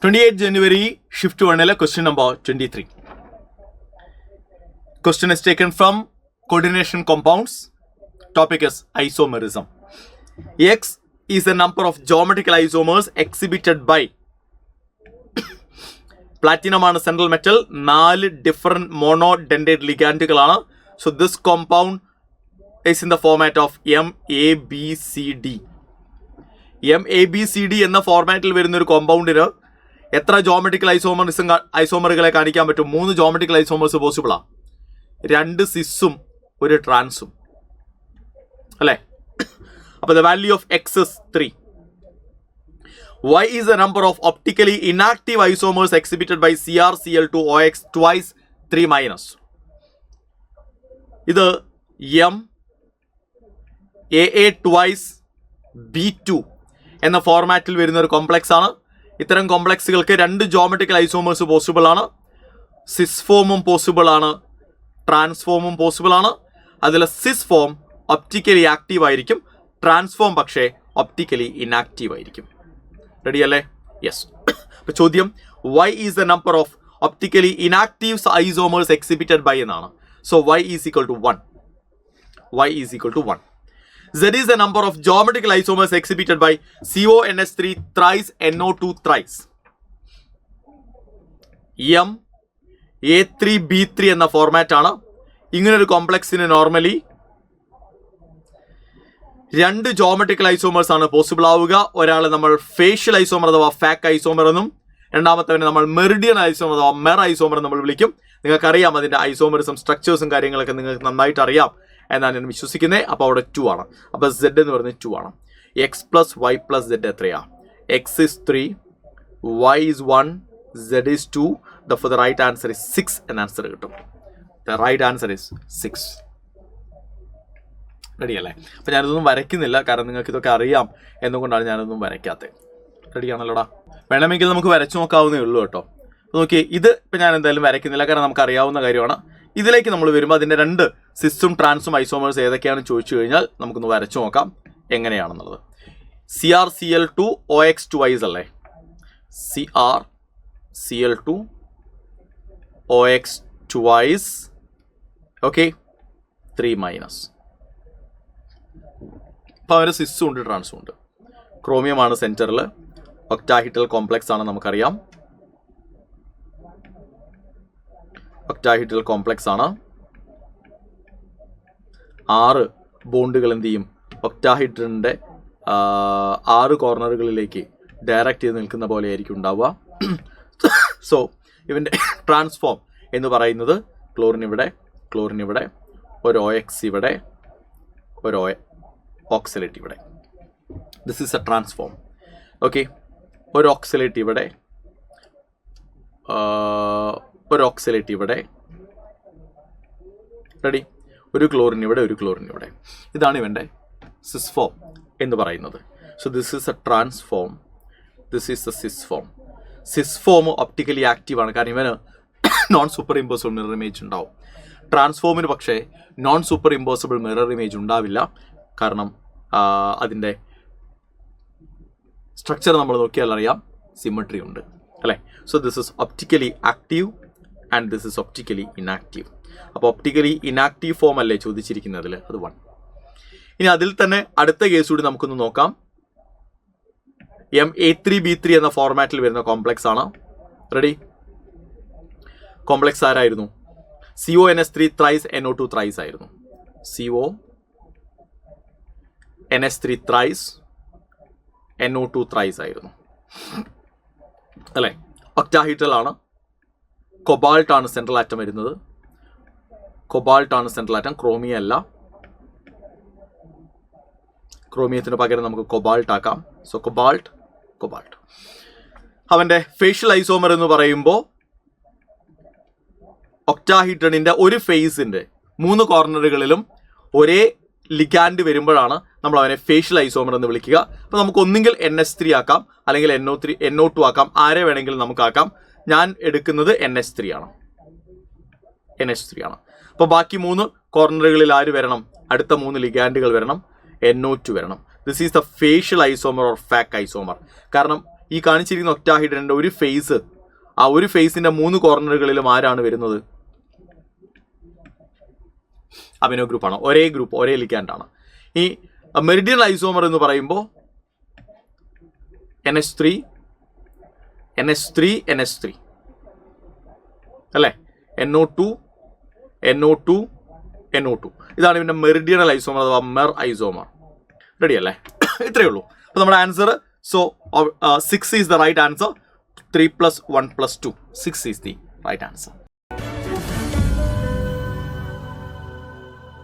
28 January, shift 1, question number 23. Question is taken from coordination compounds. Topic is isomerism. X is the number of geometrical isomers exhibited by platinum ആണ് central metal, 4 different monodentate ligandകളാണ്. So this compound is in the format of MABCD. MABCD എന്ന ഫോർമാറ്റിൽ വരുന്ന ഒരു കോമ്പൗണ്ടിന് എത്ര geometrical ഐസോമറുകളെ കാണിക്കാൻ പറ്റും? 3 geometrical isomers പോസിബിളാ, 2 സിസും 1 ട്രാൻസും അല്ലേ? അപ്പോൾ the value of X is 3. Y is the number of optically inactive isomers exhibited by CrCl2OX twice 3 minus. ഇത് M AA twice B2 എന്ന ഫോർമാറ്റിൽ വരുന്ന ഒരു കോംപ്ലക്സ് ആണ്. ഇത്തരം കോംപ്ലക്സുകൾക്ക് 2 ജോമെട്രിക്കൽ ഐസോമേഴ്സ് പോസിബിൾ ആണ്. സിസ് ഫോമും പോസിബിൾ ആണ്, ട്രാൻസ്ഫോമും പോസിബിൾ ആണ്. അതിൽ സിസ് ഫോം ഒപ്റ്റിക്കലി ആക്റ്റീവ് ആയിരിക്കും, ട്രാൻസ്ഫോം പക്ഷേ ഒപ്റ്റിക്കലി ഇനാക്റ്റീവ് ആയിരിക്കും. റെഡി അല്ലേ? യെസ്. അപ്പോൾ ചോദ്യം y is the number of optically inactive isomers exhibited by എന്നാണ്. So y is equal to 1. y is equal to 1. Z is the number of geometrical isomers exhibited by CONS3 thrice NO2 thrice. M A3B3 എന്ന format ആണ്. ഇങ്ങനൊരു കോംപ്ലക്സിന് normally 2 geometrical isomers ആണ് possible ആവുക. ഒരാൾ നമ്മൾ facial isomer അഥവാ fuck isomer എന്നും, രണ്ടാമത്തവനെ നമ്മൾ മെറിഡിയൻ ഐസോമർ അഥവാ മെർ ഐസോമർ നമ്മൾ വിളിക്കും. നിങ്ങൾക്കറിയാം അതിൻ്റെ ഐസോമറിസം സ്ട്രക്ചേഴ്സും കാര്യങ്ങളൊക്കെ നിങ്ങൾക്ക് നന്നായിട്ട് അറിയാം എന്നാണ് ഞാൻ വിശ്വസിക്കുന്നത്. അപ്പോൾ അവിടെ 2 ആണ്. അപ്പോൾ Z എന്ന് പറയുന്നത് 2 ആണ്. X plus Y plus Z എത്രയാണ്? X is 3, Y is 1, Z is 2. Therefore the right answer is 6 എന്ന ആൻസർ കിട്ടും. The right answer is 6. Ready അല്ലേ? അപ്പോൾ ഞാനിതൊന്നും വരയ്ക്കുന്നില്ല, കാരണം നിങ്ങൾക്ക് ഇതൊക്കെ അറിയാം എന്നുകൊണ്ടാണ് ഞാനൊന്നും വരയ്ക്കാത്തത്. റെഡിയാണല്ലോടാ? വേണമെങ്കിൽ നമുക്ക് വരച്ചു നോക്കാവുന്നേ ഉള്ളൂ കേട്ടോ. നോക്കിയേ, ഇത് ഇപ്പം ഞാൻ എന്തായാലും വരയ്ക്കുന്നില്ല, കാരണം നമുക്ക് അറിയാവുന്ന കാര്യമാണ്. ഇതിലേക്ക് നമ്മൾ വരുമ്പോൾ അതിൻ്റെ 2 സിസും ട്രാൻസും ഐസോമേഴ്സ് ഏതൊക്കെയാണെന്ന് ചോദിച്ചു കഴിഞ്ഞാൽ നമുക്കൊന്ന് വരച്ചു നോക്കാം എങ്ങനെയാണെന്നുള്ളത്. CrCl2OX twice അല്ലേ? CrCl2OX twice, okay, 3 minus. അപ്പോൾ അവർ സിസും ഉണ്ട് ട്രാൻസും ഉണ്ട്. ക്രോമിയമാണ് സെൻറ്ററിൽ, ഒക്ടാഹിഡ്രൽ കോംപ്ലക്സ് ആണ് നമുക്കറിയാം. ഒക്ടാഹിഡ്രൽ കോംപ്ലക്സ് ആണ്. 6 ബോണ്ടുകൾ എന്ത് ചെയ്യും? ഒക്ടാഹിഡ്രലിൻ്റെ 6 കോർണറുകളിലേക്ക് ഡയറക്റ്റ് ചെയ്ത് നിൽക്കുന്ന പോലെ ആയിരിക്കും ഉണ്ടാവുക. സോ ഇവൻ്റെ ട്രാൻസ്ഫോം എന്ന് പറയുന്നത് ക്ലോറിൻ ഇവിടെ, ഒരു OX ഇവിടെ, ഒരു ഓക്സലേറ്റ് ഇവിടെ. This is a transform. Okay, ഒരു ഓക്സലേറ്റ് ഇവിടെ, ഒരു ഓക്സലേറ്റ് ഇവിടെ. റെഡി? ഒരു ക്ലോറിൻ ഇവിടെ, ഒരു ക്ലോറിൻ ഇവിടെ. ഇതാണ് ഇവൻ്റെ സിസ് ഫോം എന്ന് പറയുന്നത്. So this is a trans form, this is a cis form. Cis form optically active ആണ്, കാരണം ഇവന് non superimposable mirror image ഉണ്ടാവും. ട്രാൻസ്ഫോമിന് പക്ഷേ non superimposable mirror image ഉണ്ടാവില്ല, കാരണം അതിൻ്റെ സ്ട്രക്ചർ നമ്മൾ നോക്കിയാൽ അറിയാം, സിമെട്രി ഉണ്ട് അല്ലേ? So this is optically active and this is optically inactive. അപ്പോൾ ഒപ്റ്റിക്കലി ഇനാക്റ്റീവ് ഫോം അല്ലേ ചോദിച്ചിരിക്കുന്നതിൽ, അത് 1. ഇനി അതിൽ തന്നെ അടുത്ത കേസ് കൂടി നമുക്കൊന്ന് നോക്കാം. MA3B3 എന്ന ഫോർമാറ്റിൽ വരുന്ന കോംപ്ലക്സ് ആണ്. റെഡി? കോംപ്ലക്സ് ആരായിരുന്നു? CONS3 thrice NO2 thrice ആയിരുന്നു. CONS3 thrice NO2 thrice ആയിരുന്നു അല്ലേ? ഒക്ടാഹീഡ്രൽ ആണ്. കൊബാൾട്ട് ആണ് സെൻട്രൽ ആറ്റം വരുന്നത്. കൊബാൾട്ട് ആണ് സെൻട്രൽ ആറ്റം, ക്രോമിയം അല്ല. ക്രോമിയത്തിന് പകരം നമുക്ക് കൊബാൾട്ട് ആക്കാം. So cobalt. അവൻ്റെ ഫേഷ്യൽ ഐസോമർ എന്ന് പറയുമ്പോൾ ഒക്ടാഹീഡ്രണിൻ്റെ ഒരു ഫേസിൻ്റെ 3 കോർണറുകളിലും ഒരേ ലിഗാൻഡ് വരുമ്പോഴാണ് നമ്മൾ അവനെ ഫേഷ്യൽ ഐസോമർ എന്ന് വിളിക്കുക. അപ്പോൾ നമുക്ക് ഒന്നുകിൽ NH3 ആക്കാം, അല്ലെങ്കിൽ NO2 ആക്കാം, ആരെ വേണമെങ്കിലും നമുക്ക് ആക്കാം. ഞാൻ എടുക്കുന്നത് NH3 ആണ്. അപ്പോൾ ബാക്കി 3 കോർണറുകളിൽ ആര് വരണം? അടുത്ത 3 ലിഗാൻഡുകൾ വരണം, NO2 വരണം. This is the facial isomer or fac isomer. കാരണം ഈ കാണിച്ചിരിക്കുന്ന ഒക്ടാഹീഡ്രൻ്റെ ഒരു ഫേസ്, ആ ഒരു ഫേസിന്റെ 3 കോർണറുകളിലും ആരാണ് വരുന്നത്? അമിനോ ഗ്രൂപ്പാണ്. ഒരേ ഗ്രൂപ്പ്, ഒരേ ലിഗാൻഡ് ആണ്. ഈ മെറിഡിയൻ ഐസോമർ എന്ന് പറയുമ്പോൾ NH3 NH3 NH3 അല്ലേ, NO2 NO2 NO2. ഇതാണ് ഇതിന്റെ മെറിഡിയണൽ ഐസോമർ അഥവാ മെർ ഐസോമർ. റെഡി അല്ലേ? ഇത്രയേ ഉള്ളൂ. അപ്പോൾ നമ്മുടെ answer, so 6 is the right answer. 3 + 1 + 2, 6 is the right answer.